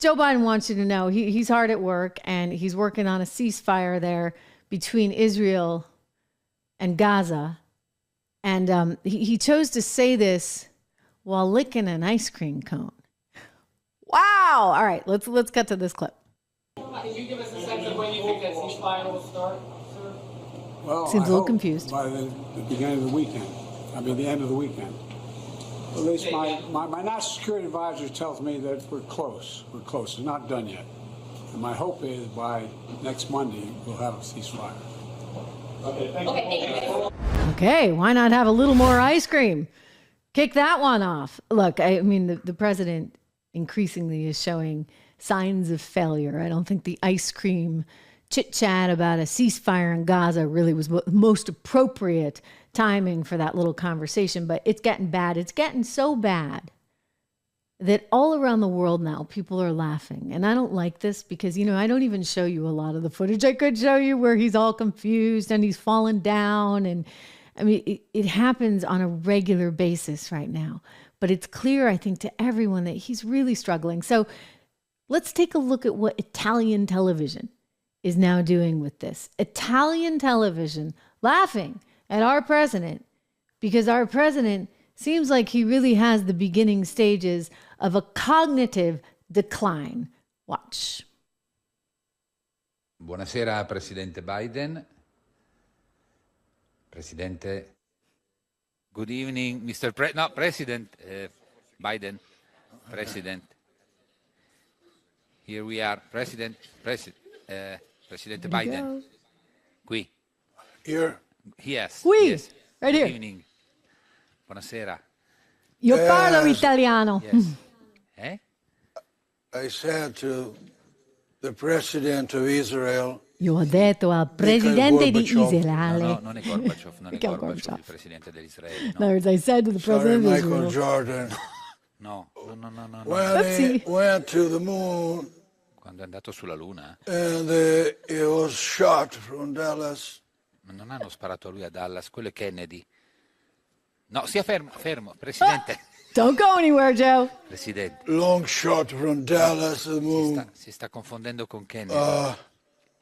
Joe Biden wants you to know he's hard at work, and he's working on a ceasefire there between Israel and Gaza. And he chose to say this while licking an ice cream cone. Wow. All right, let's cut to this clip. Can you give us a sense of when you think that ceasefire will start, sir? Well, seems a little confused. By the beginning of the weekend. The end of the weekend. At least my national security advisor tells me that we're close. We're close. It's not done yet. And my hope is by next Monday we'll have a ceasefire. Okay, thank you. Okay, why not have a little more ice cream? Kick that one off. Look, I mean, the president increasingly is showing signs of failure. I don't think the ice cream chit-chat about a ceasefire in Gaza really was the most appropriate timing for that little conversation, but it's getting bad. It's getting so bad that all around the world now, people are laughing. And I don't like this because, I don't even show you a lot of the footage. I could show you where he's all confused and he's fallen down. And I mean, it happens on a regular basis right now. But it's clear, I think, to everyone that he's really struggling. So let's take a look at what Italian television is now doing with this. Italian television laughing at our president because our president seems like he really has the beginning stages of a cognitive decline. Watch. Buonasera, Presidente Biden. Presidente. Good evening, Mr. President Biden. President. Here we are, Presidente Biden. Qui. Here? Yes. Qui. Yes. Right Good here. Evening. Buonasera. Io parlo italiano. Yes. I said to the President of Israel. Io ho detto al presidente di Israele. No, non è Gorbaciov, non è Gorbaciov, il presidente dell'Israele. In other words, I said to the president of Michael Israel. Jordan. No. When he went to the moon. Quando è andato sulla Luna. And he was shot from Dallas. Ma non hanno sparato a lui a Dallas, quello è Kennedy. No, stia fermo, Presidente. Don't go anywhere, Joe. Presidente. Long shot from Dallas to the moon. Si sta confondendo con Kennedy.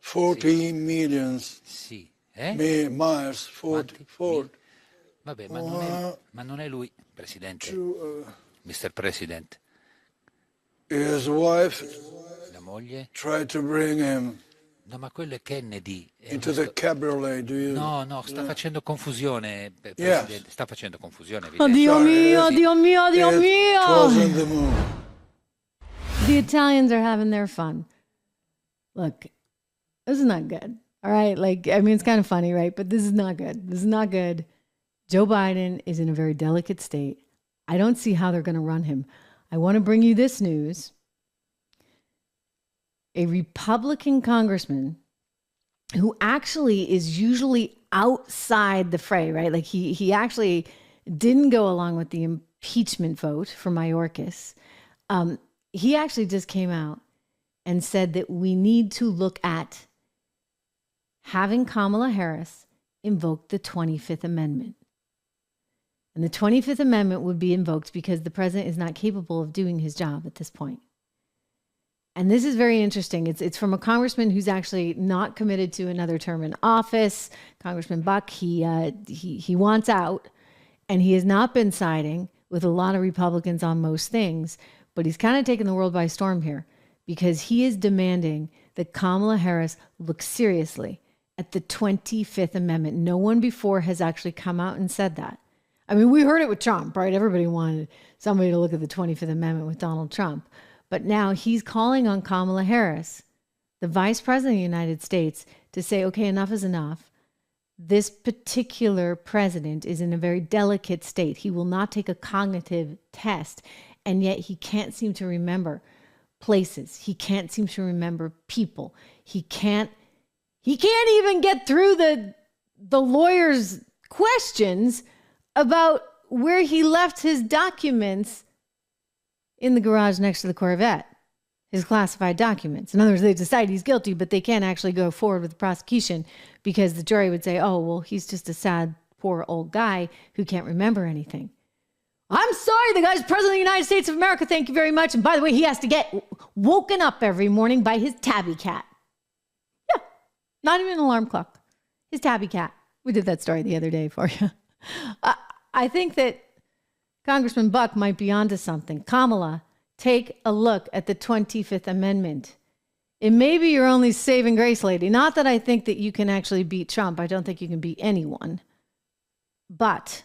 14 millions. Sì. Miles, 40. Vabbè, ma non è lui, Presidente. Mr. President. His wife La moglie tried to bring him. No, ma quello è Kennedy. Into the cabriolet, do you? No, sta facendo confusione, Presidente. Yes. Sta facendo confusione. Oh, Dio mio, Dio mio, Dio mio. It was in the moon. The Italians are having their fun. Look, this is not good. All right. It's kind of funny, right? But this is not good. This is not good. Joe Biden is in a very delicate state. I don't see how they're going to run him. I want to bring you this news. A Republican congressman who actually is usually outside the fray, right? Like he actually didn't go along with the impeachment vote for Mayorkas. He actually just came out and said that we need to look at having Kamala Harris invoke the 25th Amendment. And the 25th Amendment would be invoked because the president is not capable of doing his job at this point. And this is very interesting. It's from a congressman who's actually not committed to another term in office. Congressman Buck, he wants out, and he has not been siding with a lot of Republicans on most things, but he's kind of taken the world by storm here because he is demanding that Kamala Harris look seriously at the 25th Amendment. No one before has actually come out and said that. I mean, we heard it with Trump, right? Everybody wanted somebody to look at the 25th Amendment with Donald Trump. But now he's calling on Kamala Harris, the vice president of the United States, to say, okay, enough is enough. This particular president is in a very delicate state. He will not take a cognitive test, and yet he can't seem to remember places. He can't seem to remember people. He can't even get through the lawyer's questions about where he left his documents in the garage next to the Corvette, his classified documents. In other words, they decide he's guilty, but they can't actually go forward with the prosecution because the jury would say, oh, well, he's just a sad, poor old guy who can't remember anything. I'm sorry, the guy's president of the United States of America. Thank you very much. And by the way, he has to get woken up every morning by his tabby cat. Yeah, not even an alarm clock. His tabby cat. We did that story the other day for you. I think that Congressman Buck might be onto something. Kamala, take a look at the 25th Amendment. It may be your only saving grace, lady. Not that I think that you can actually beat Trump. I don't think you can beat anyone. But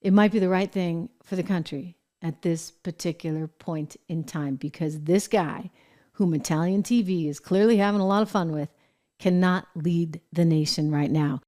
it might be the right thing for the country at this particular point in time, because this guy, whom Italian TV is clearly having a lot of fun with, cannot lead the nation right now.